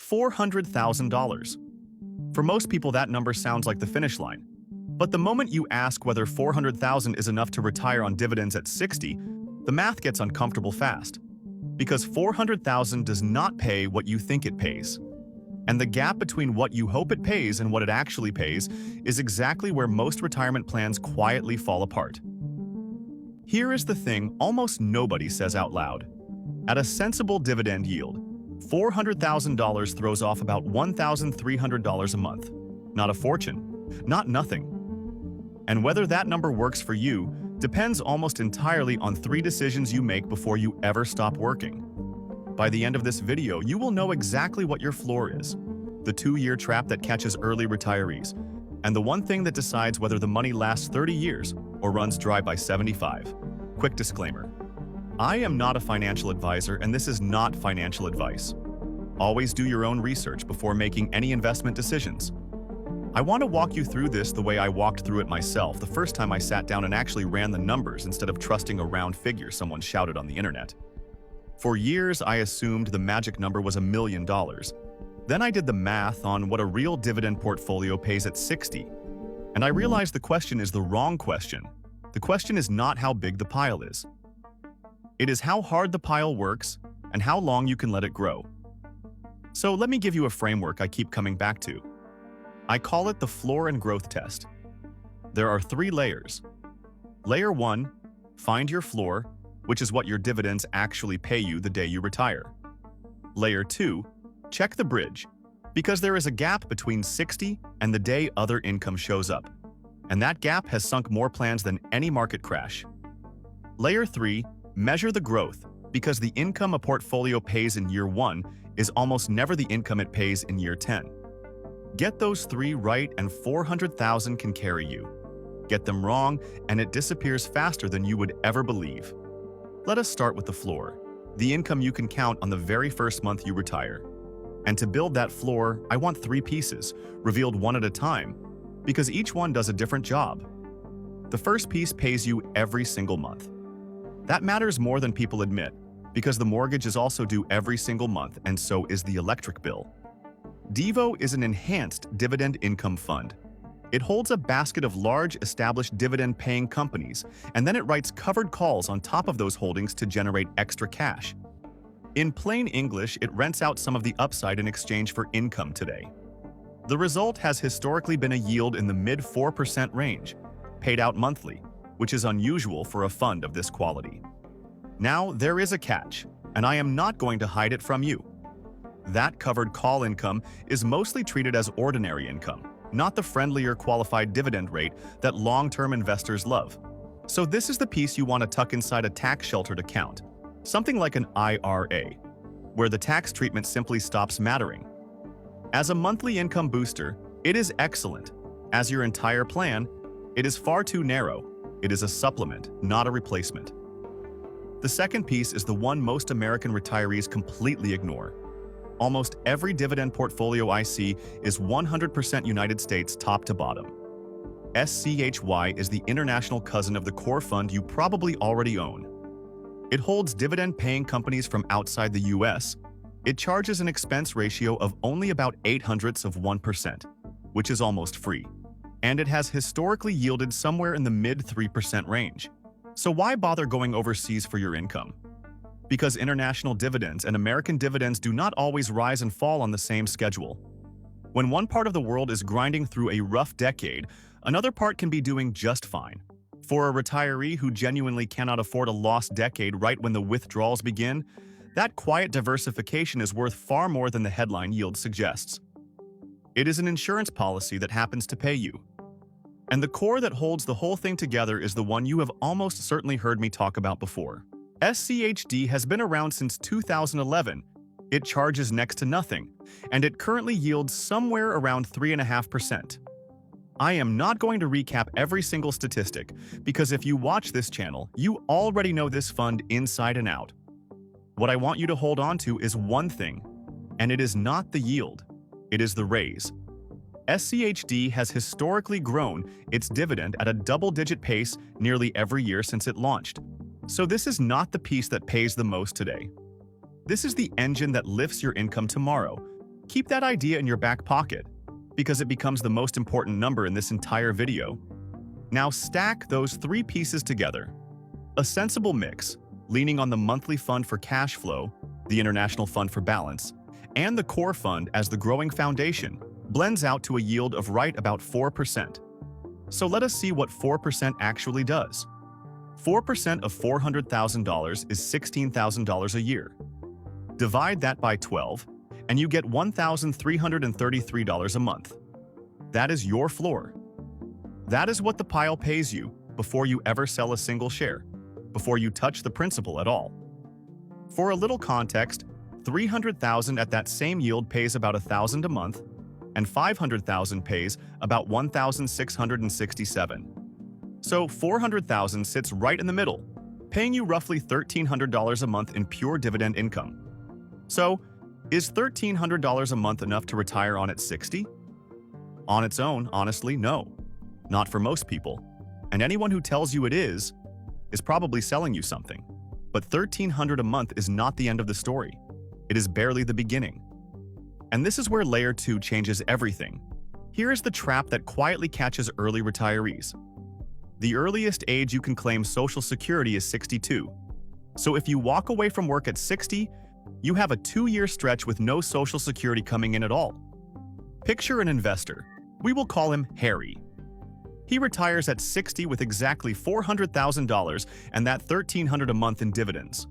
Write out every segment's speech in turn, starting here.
$400,000. For most people, that number sounds like the finish line. But the moment you ask whether 400,000 is enough to retire on dividends at 60, the math gets uncomfortable fast. Because 400,000 does not pay what you think it pays. And the gap between what you hope it pays and what it actually pays is exactly where most retirement plans quietly fall apart. Here is the thing almost nobody says out loud. At a sensible dividend yield, $400,000 throws off about $1,300 a month. Not a fortune, not nothing. And whether that number works for you depends almost entirely on 3 decisions you make before you ever stop working. By the end of this video, you will know exactly what your floor is, the 2-year trap that catches early retirees, and the one thing that decides whether the money lasts 30 years or runs dry by 75. Quick disclaimer. I am not a financial advisor, and this is not financial advice. Always do your own research before making any investment decisions. I want to walk you through this the way I walked through it myself the first time I sat down and actually ran the numbers instead of trusting a round figure someone shouted on the internet. For years, I assumed the magic number was $1 million. Then I did the math on what a real dividend portfolio pays at 60. And I realized the question is the wrong question. The question is not how big the pile is. It is how hard the pile works and how long you can let it grow. So let me give you a framework I keep coming back to. I call it the floor and growth test. There are 3 layers. Layer 1, find your floor, which is what your dividends actually pay you the day you retire. Layer 2, check the bridge, because there is a gap between 60 and the day other income shows up. And that gap has sunk more plans than any market crash. Layer 3, measure the growth, because the income a portfolio pays in year 1 is almost never the income it pays in year 10. Get those 3 right and 400,000 can carry you. Get them wrong and it disappears faster than you would ever believe. Let us start with the floor, the income you can count on the very first month you retire. And to build that floor, I want 3 pieces, revealed one at a time, because each one does a different job. The first piece pays you every single month. That matters more than people admit, because the mortgage is also due every single month, and so is the electric bill. Devo is an enhanced dividend income fund. It holds a basket of large, established dividend-paying companies, and then it writes covered calls on top of those holdings to generate extra cash. In plain English, it rents out some of the upside in exchange for income today. The result has historically been a yield in the mid-4% range, paid out monthly, which is unusual for a fund of this quality. Now, there is a catch, and I am not going to hide it from you. That covered call income is mostly treated as ordinary income, not the friendlier qualified dividend rate that long-term investors love. So this is the piece you want to tuck inside a tax sheltered account, something like an IRA, where the tax treatment simply stops mattering. As a monthly income booster, it is excellent. As your entire plan, it is far too narrow. It is a supplement, not a replacement. The second piece is the one most American retirees completely ignore. Almost every dividend portfolio I see is 100% United States top to bottom. SCHY is the international cousin of the core fund you probably already own. It holds dividend-paying companies from outside the US. It charges an expense ratio of only about 0.08%, which is almost free. And it has historically yielded somewhere in the mid-3% range. So why bother going overseas for your income? Because international dividends and American dividends do not always rise and fall on the same schedule. When one part of the world is grinding through a rough decade, another part can be doing just fine. For a retiree who genuinely cannot afford a lost decade right when the withdrawals begin, that quiet diversification is worth far more than the headline yield suggests. It is an insurance policy that happens to pay you. And the core that holds the whole thing together is the one you have almost certainly heard me talk about before. SCHD has been around since 2011. It charges next to nothing, and it currently yields somewhere around 3.5%. I am not going to recap every single statistic, because if you watch this channel, you already know this fund inside and out. What I want you to hold on to is one thing, and it is not the yield, it is the raise. SCHD has historically grown its dividend at a double-digit pace nearly every year since it launched. So this is not the piece that pays the most today. This is the engine that lifts your income tomorrow, Keep that idea in your back pocket, because it becomes the most important number in this entire video. Now stack those three pieces together. A sensible mix, leaning on the monthly fund for cash flow, the international fund for balance, and the core fund as the growing foundation, blends out to a yield of right about 4%. So let us see what 4% actually does. 4% of $400,000 is $16,000 a year. Divide that by 12, and you get $1,333 a month. That is your floor. That is what the pile pays you before you ever sell a single share, before you touch the principal at all. For a little context, $300,000 at that same yield pays about $1,000 a month, and $500,000 pays about $1,667. So $400,000 sits right in the middle, paying you roughly $1,300 a month in pure dividend income. So, is $1,300 a month enough to retire on at 60? On its own, honestly, no. Not for most people. And anyone who tells you it is probably selling you something. But $1,300 a month is not the end of the story. It is barely the beginning. And this is where Layer 2 changes everything. Here is the trap that quietly catches early retirees. The earliest age you can claim Social Security is 62. So if you walk away from work at 60, you have a 2-year stretch with no Social Security coming in at all. Picture an investor. We will call him Harry. He retires at 60 with exactly $400,000 and that $1,300 a month in dividends.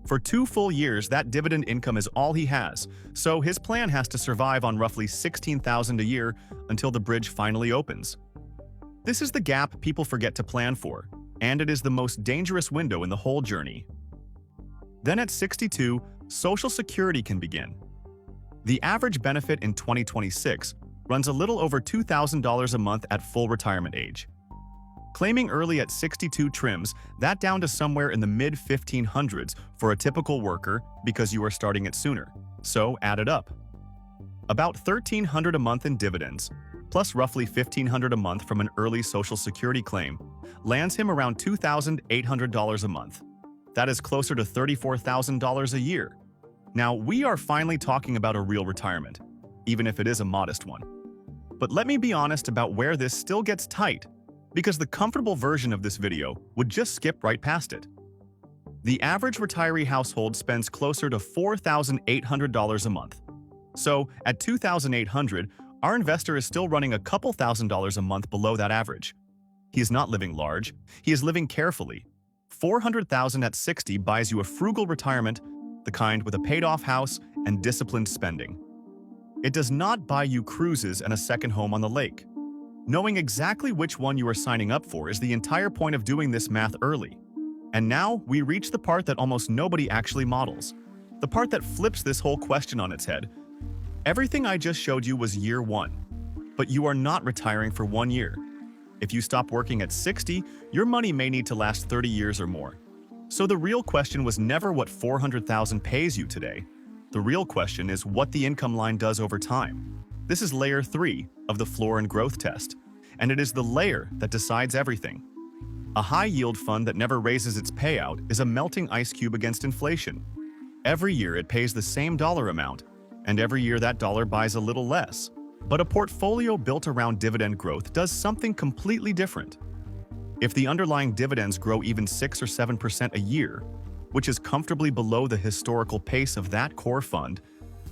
For 2 full years, that dividend income is all he has, so his plan has to survive on roughly $16,000 a year until the bridge finally opens. This is the gap people forget to plan for, and it is the most dangerous window in the whole journey. Then at 62, Social Security can begin. The average benefit in 2026 runs a little over $2,000 a month at full retirement age. Claiming early at 62 trims that down to somewhere in the mid-1500s for a typical worker because you are starting it sooner. So add it up. About $1,300 a month in dividends, plus roughly $1,500 a month from an early Social Security claim, lands him around $2,800 a month. That is closer to $34,000 a year. Now, we are finally talking about a real retirement, even if it is a modest one. But let me be honest about where this still gets tight, because the comfortable version of this video would just skip right past it. The average retiree household spends closer to $4,800 a month. So, at $2,800, our investor is still running a couple $1,000s a month below that average. He is not living large, he is living carefully. $400,000 at 60 buys you a frugal retirement, the kind with a paid-off house and disciplined spending. It does not buy you cruises and a second home on the lake. Knowing exactly which one you are signing up for is the entire point of doing this math early. And now we reach the part that almost nobody actually models. The part that flips this whole question on its head. Everything I just showed you was year 1. But you are not retiring for 1 year. If you stop working at 60, your money may need to last 30 years or more. So the real question was never what $400,000 pays you today. The real question is what the income line does over time. This is layer 3 of the floor and growth test, and it is the layer that decides everything. A high-yield fund that never raises its payout is a melting ice cube against inflation. Every year it pays the same dollar amount, and every year that dollar buys a little less. But a portfolio built around dividend growth does something completely different. If the underlying dividends grow even 6 or 7% a year, which is comfortably below the historical pace of that core fund,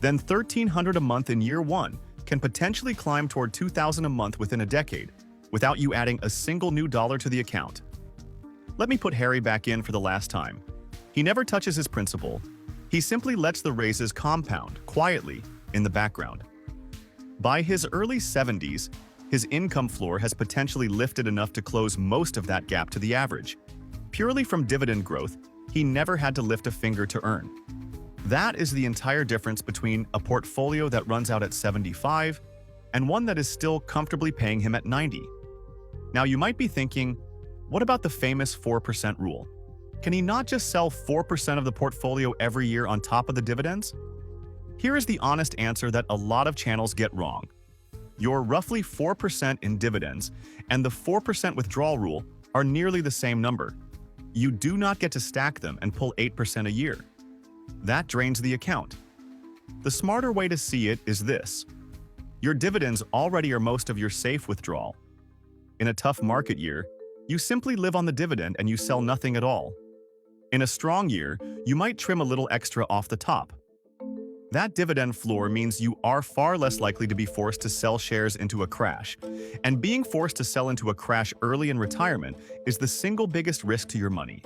then $1,300 a month in year 1 can potentially climb toward $2,000 a month within a decade, without you adding a single new dollar to the account. Let me put Harry back in for the last time. He never touches his principal. He simply lets the raises compound, quietly, in the background. By his early 70s, his income floor has potentially lifted enough to close most of that gap to the average. Purely from dividend growth, he never had to lift a finger to earn. That is the entire difference between a portfolio that runs out at 75 and one that is still comfortably paying him at 90. Now you might be thinking, what about the famous 4% rule? Can he not just sell 4% of the portfolio every year on top of the dividends? Here is the honest answer that a lot of channels get wrong. Your roughly 4% in dividends and the 4% withdrawal rule are nearly the same number. You do not get to stack them and pull 8% a year. That drains the account. The smarter way to see it is this. Your dividends already are most of your safe withdrawal. In a tough market year, you simply live on the dividend and you sell nothing at all. In a strong year, you might trim a little extra off the top. That dividend floor means you are far less likely to be forced to sell shares into a crash. And being forced to sell into a crash early in retirement is the single biggest risk to your money.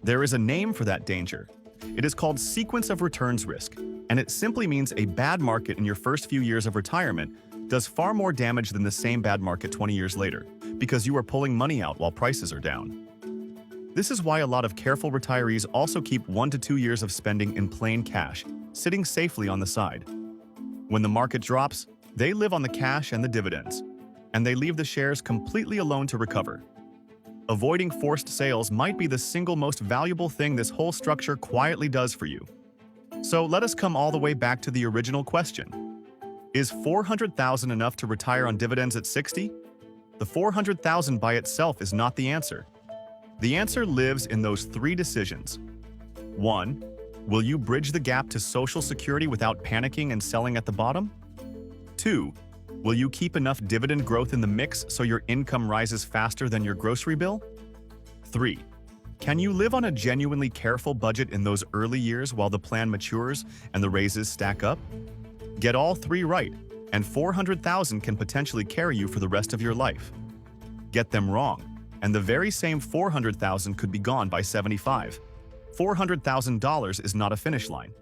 There is a name for that danger. It is called sequence of returns risk, and it simply means a bad market in your first few years of retirement does far more damage than the same bad market 20 years later, because you are pulling money out while prices are down. This is why a lot of careful retirees also keep 1 to 2 years of spending in plain cash, sitting safely on the side. When the market drops, they live on the cash and the dividends, and they leave the shares completely alone to recover. Avoiding forced sales might be the single most valuable thing this whole structure quietly does for you. So let us come all the way back to the original question. Is $400,000 enough to retire on dividends at 60? The $400,000 by itself is not the answer. The answer lives in those 3 decisions. 1. Will you bridge the gap to Social Security without panicking and selling at the bottom? 2. Will you keep enough dividend growth in the mix so your income rises faster than your grocery bill? 3. Can you live on a genuinely careful budget in those early years while the plan matures and the raises stack up? Get all 3 right, and $400,000 can potentially carry you for the rest of your life. Get them wrong, and the very same $400,000 could be gone by 75. $400,000 is not a finish line.